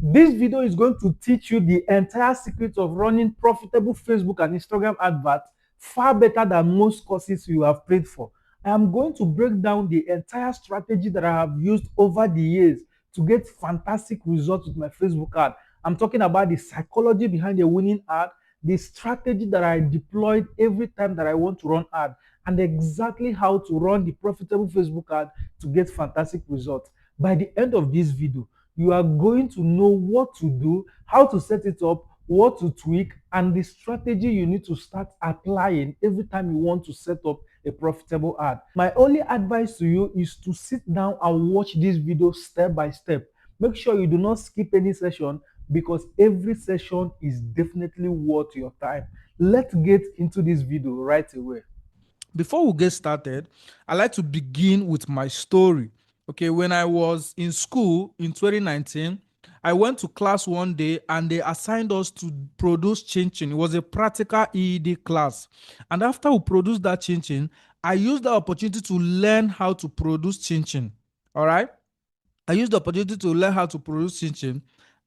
This video is going to teach you the entire secret of running profitable Facebook and Instagram adverts far better than most courses you have paid for. I am going to break down the entire strategy that I have used over the years to get fantastic results with my Facebook ad. I'm talking about the psychology behind a winning ad, the strategy that I deployed every time that I want to run ad, and exactly how to run the profitable Facebook ad to get fantastic results. By the end of this video, you are going to know what to do, how to set it up, what to tweak, and the strategy you need to start applying every time you want to set up a profitable ad. My only advice to you is to sit down and watch this video step by step. Make sure you do not skip any session because every session is definitely worth your time. Let's get into this video right away. Before we get started, I like to begin with my story. Okay, when I was in school in 2019, I went to class one day and they assigned us to produce chinchin. It was a practical EED class. And after we produced that chinchin, I used the opportunity to learn how to produce chinchin. All right. I used the opportunity to learn how to produce chinchin.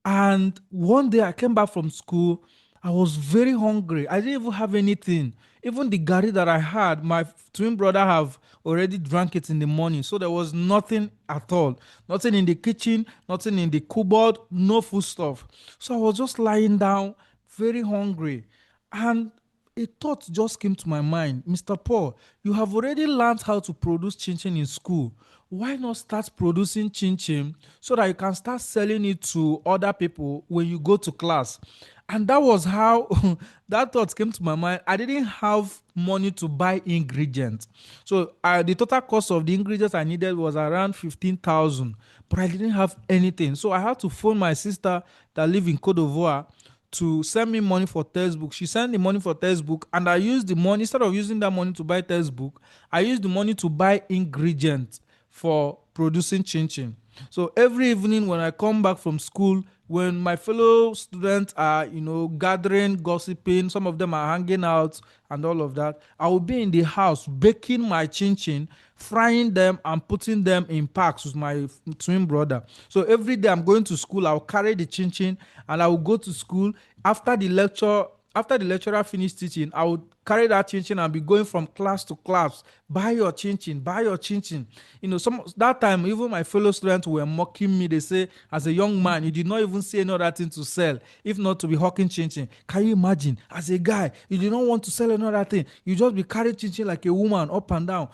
And one day I came back from school. I was very hungry. I didn't even have anything. Even the gari that I had, my twin brother have already drank it in the morning. So there was nothing at all. Nothing in the kitchen, nothing in the cupboard, no food stuff. So I was just lying down, very hungry. And a thought just came to my mind. Mr. Paul, you have already learned how to produce chinchin in school. Why not start producing chinchin so that you can start selling it to other people when you go to class? And that was how that thought came to my mind. I didn't have money to buy ingredients. So the total cost of the ingredients I needed was around 15,000, but I didn't have anything. So I had to phone my sister that live in Cote d'Ivoire to send me money for textbook. She sent the money for textbook, and I used the money, instead of using that money to buy textbook, I used the money to buy ingredients for producing chin chin. So every evening when I come back from school, when my fellow students are, gathering, gossiping, some of them are hanging out and all of that, I will be in the house baking my chin chin, frying them and putting them in packs with my twin brother. So every day I'm going to school, I'll carry the chin chin and I will go to school. After the lecturer finished teaching, I would carry that chinchin and be going from class to class. Buy your chinchin, buy your chinchin. Some that time even my fellow students were mocking me. They say, as a young man, you did not even see any other thing to sell, if not to be hawking chinchin. Can you imagine? As a guy, you did not want to sell another thing. You just be carrying chinchin like a woman up and down.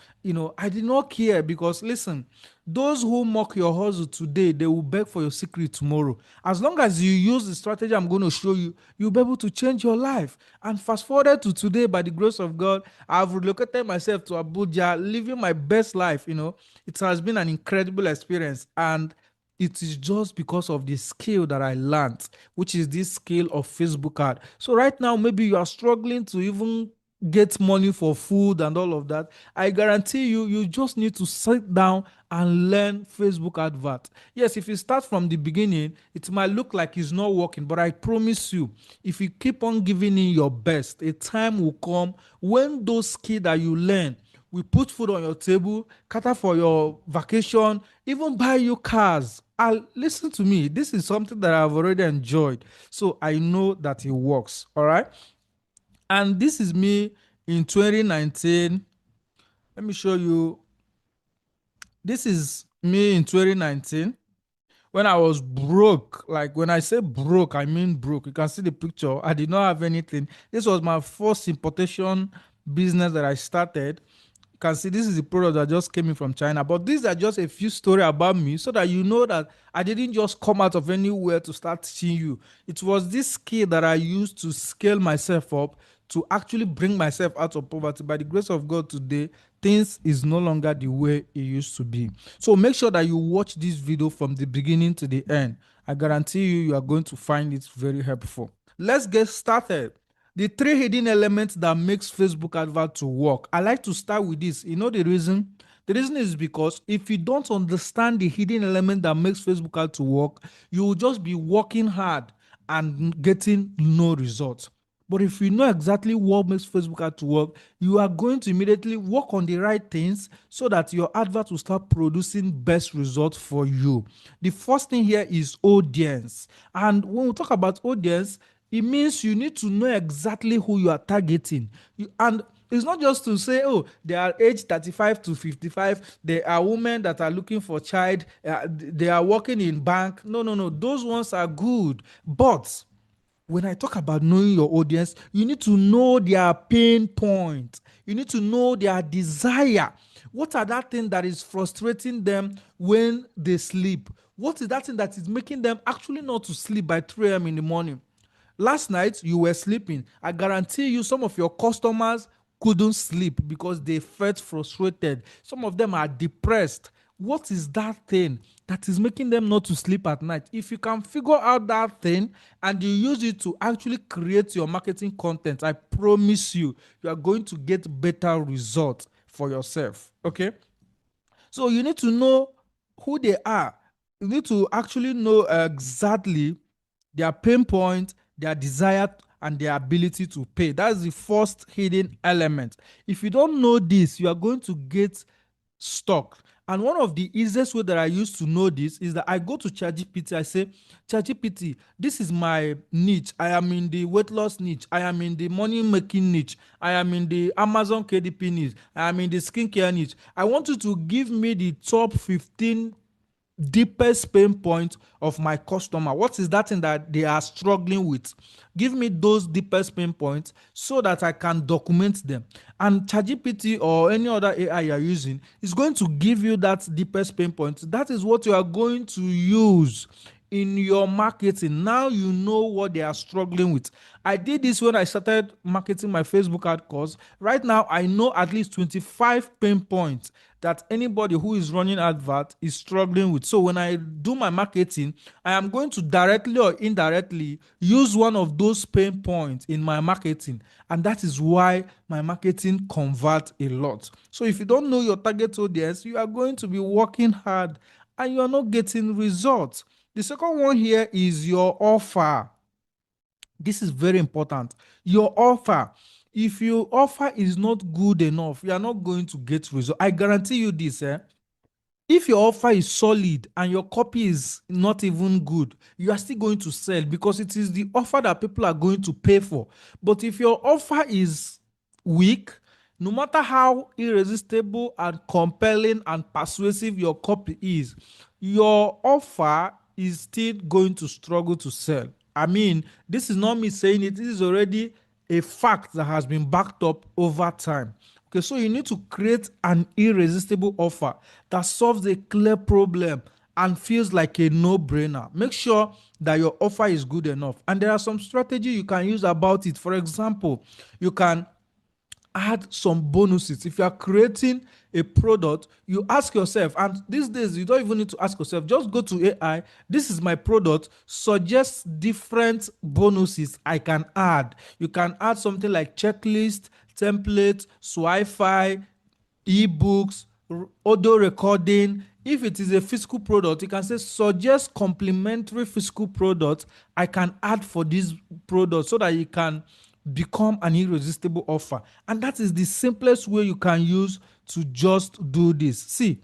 I did not care because listen, those who mock your hustle today, they will beg for your secret tomorrow. As long as you use the strategy I'm going to show you, you'll be able to change your life. And fast forward to today, by the grace of God, I've relocated myself to Abuja, living my best life. It has been an incredible experience. And it is just because of the skill that I learned, which is this skill of Facebook ad. So right now, maybe you are struggling to even get money for food and all of that. I guarantee you, you just need to sit down and learn Facebook advert. Yes, if you start from the beginning, it might look like it's not working, but I promise you, if you keep on giving in your best, a time will come when those skills that you learn will put food on your table, cater for your vacation, even buy you cars. Listen to me. This is something that I've already enjoyed. So I know that it works. All right. And this is me in 2019. Let me show you. This is me in 2019 when I was broke. Like when I say broke, I mean broke. You can see the picture. I did not have anything. This was my first importation business that I started. You can see this is the product that just came in from China. But these are just a few stories about me so that you know that I didn't just come out of anywhere to start teaching you. It was this skill that I used to scale myself up to actually bring myself out of poverty. By the grace of God today, things is no longer the way it used to be. So make sure that you watch this video from the beginning to the end. I guarantee you, you are going to find it very helpful. Let's get started. The three hidden elements that makes Facebook advert to work. I like to start with this. You know the reason? The reason is because if you don't understand the hidden element that makes Facebook ad to work, you will just be working hard and getting no results. But if you know exactly what makes Facebook ad to work, you are going to immediately work on the right things so that your advert will start producing best results for you. The first thing here is audience. And when we talk about audience, it means you need to know exactly who you are targeting. And it's not just to say, oh, they are age 35 to 55, they are women that are looking for child, they are working in bank. No, no, no. Those ones are good. But when I talk about knowing your audience, you need to know their pain point. You need to know their desire. What are that thing that is frustrating them when they sleep? What is that thing that is making them actually not to sleep by 3 a.m. in the morning? Last night you were sleeping. I guarantee you some of your customers couldn't sleep because they felt frustrated. Some of them are depressed. What is that thing that is making them not to sleep at night? If you can figure out that thing and you use it to actually create your marketing content, I promise you, you are going to get better results for yourself. Okay? So you need to know who they are. You need to actually know exactly their pain point, their desire, and their ability to pay. That's the first hidden element. If you don't know this, you are going to get stuck. And one of the easiest way that I use to know this is that I go to ChatGPT. I say, ChatGPT, this is my niche. I am in the weight loss niche. I am in the money making niche. I am in the Amazon KDP niche. I am in the skincare niche. I want you to give me the top 15 deepest pain point of my customer. What is that thing that they are struggling with? Give me those deepest pain points so that I can document them. And ChatGPT or any other AI you are using is going to give you that deepest pain point. That is what you are going to use in your marketing. Now you know what they are struggling with. I did this when I started marketing my Facebook ad course. Right now, I know at least 25 pain points that anybody who is running advert is struggling with. So when I do my marketing, I am going to directly or indirectly use one of those pain points in my marketing. And that is why my marketing converts a lot. So if you don't know your target audience, you are going to be working hard and you are not getting results. The second one here is your offer. This is very important. Your offer. If your offer is not good enough, you are not going to get results. I guarantee you this. If your offer is solid and your copy is not even good, you are still going to sell because it is the offer that people are going to pay for. But if your offer is weak, no matter how irresistible and compelling and persuasive your copy is, your offer is still going to struggle to sell. I mean, this is not me saying it, this is already a fact that has been backed up over time. Okay, so you need to create an irresistible offer that solves a clear problem and feels like a no-brainer. Make sure that your offer is good enough. And there are some strategy you can use about it. For example, you can add some bonuses. If you are creating a product, you ask yourself, and these days you don't even need to ask yourself, just go to AI, this is my product, suggest different bonuses I can add. You can add something like checklist, template, Wi-Fi, ebooks, audio recording. If it is a physical product, you can say suggest complementary physical products I can add for this product so that you can become an irresistible offer. And that is the simplest way you can use to just do this. See,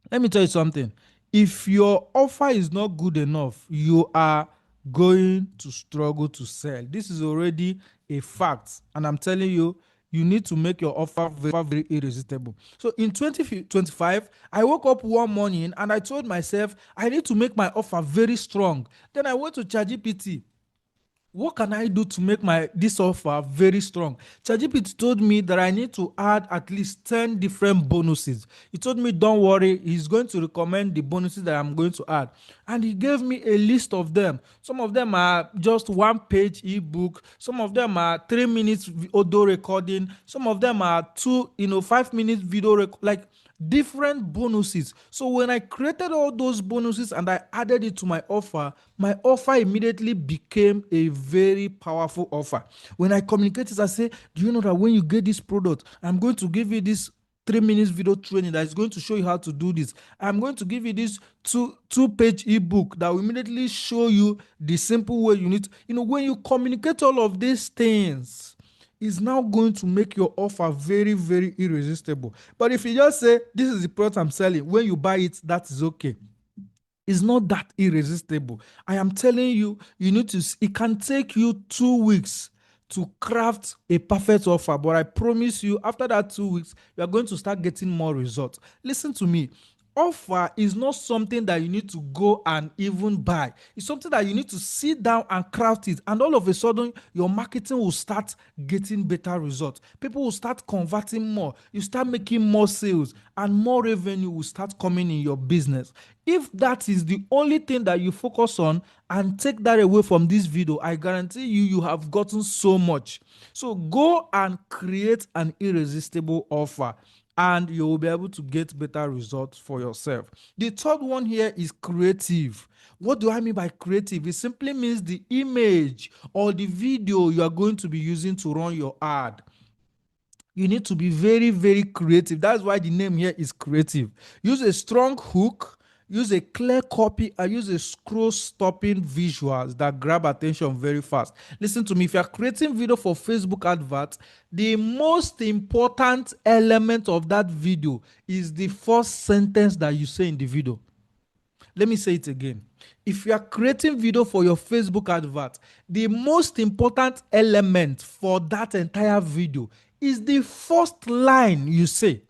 let me tell you something. If your offer is not good enough, you are going to struggle to sell. This is already a fact. And I'm telling you, you need to make your offer very, very irresistible. So in 2025, I woke up one morning and I told myself, I need to make my offer very strong. Then I went to ChatGPT. What can I do to make my this offer very strong? ChatGPT told me that I need to add at least 10 different bonuses. He told me, don't worry, he's going to recommend the bonuses that I'm going to add. And he gave me a list of them. Some of them are just one page ebook, some of them are 3 minutes audio recording, some of them are 5 minutes video like different bonuses. So when I created all those bonuses and I added it to my offer immediately became a very powerful offer. When I communicate it, I say, do you know that when you get this product, I'm going to give you this 3 minutes video training that is going to show you how to do this. I'm going to give you this two-page ebook that will immediately show you the simple way you need to, when you communicate all of these things, is now going to make your offer very, very irresistible. But if you just say, this is the product I'm selling, when you buy it, that is okay. It's not that irresistible. I am telling you, it can take you 2 weeks to craft a perfect offer. But I promise you, after that 2 weeks, you are going to start getting more results. Listen to me. Offer is not something that you need to go and even buy. It's something that you need to sit down and craft it. And all of a sudden, your marketing will start getting better results. People will start converting more. You start making more sales, and more revenue will start coming in your business. If that is the only thing that you focus on and take that away from this video, I guarantee you have gotten so much. So go and create an irresistible offer, and you will be able to get better results for yourself. The third one here is creative. What do I mean by creative? It simply means the image or the video you are going to be using to run your ad. You need to be very, very creative. That's why the name here is creative. Use a strong hook, use a clear copy, and use a scroll stopping visuals that grab attention very fast. Listen to me. If you're creating video for Facebook adverts, the most important element of that video is the first sentence that you say in the video. Let me say it again. If you are creating video for your Facebook advert, the most important element for that entire video is the first line you say.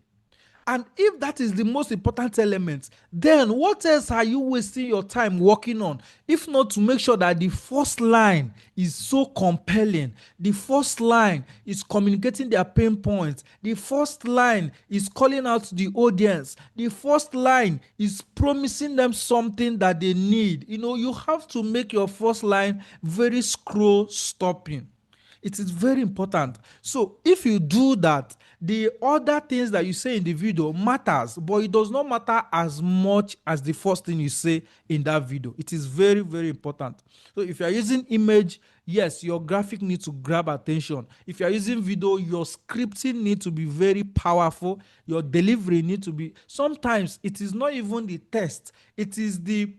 And if that is the most important element, then what else are you wasting your time working on? If not to make sure that the first line is so compelling, the first line is communicating their pain points, the first line is calling out to the audience, the first line is promising them something that they need. You have to make your first line very scroll stopping. It is very important. So if you do that, the other things that you say in the video matters, but it does not matter as much as the first thing you say in that video. It is very, very important. So if you are using image, yes, your graphic needs to grab attention. If you are using video, your scripting needs to be very powerful. Your delivery needs to be, sometimes it is not even the text, it is the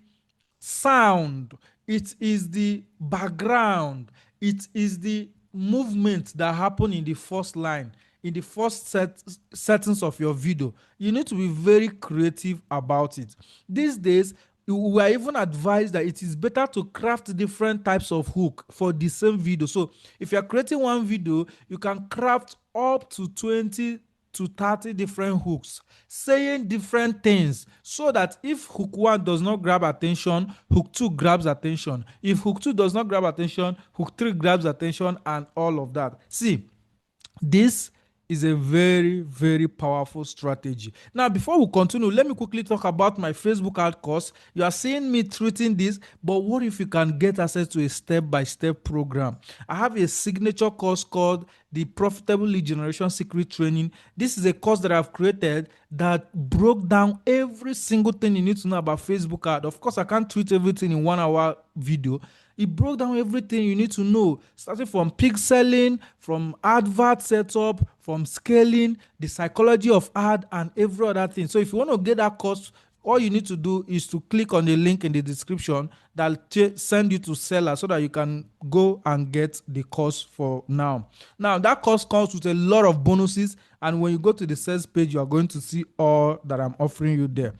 sound, it is the background, it is the movement that happen in the first line, in the first settings of your video. You need to be very creative about it. These days, we are even advised that it is better to craft different types of hook for the same video. So if you're creating one video, you can craft up to 20 to 30 different hooks saying different things, so that if hook 1 does not grab attention, hook 2 grabs attention. If hook 2 does not grab attention, hook 3 grabs attention, and all of that. See, this is a very, very powerful strategy. Now, before we continue, let me quickly talk about my Facebook ad course. You are seeing me treating this, but what if you can get access to a step-by-step program? I have a signature course called the Profitable Lead Generation Secret Training. This is a course that I've created that broke down every single thing you need to know about Facebook ad. Of course, I can't treat everything in 1 hour video. It broke down everything you need to know, starting from pixeling, from advert setup, from scaling, the psychology of ad, and every other thing. So if you want to get that course, all you need to do is to click on the link in the description that'll send you to Seller, so that you can go and get the course for now. Now, that course comes with a lot of bonuses, and when you go to the sales page, you are going to see all that I'm offering you there.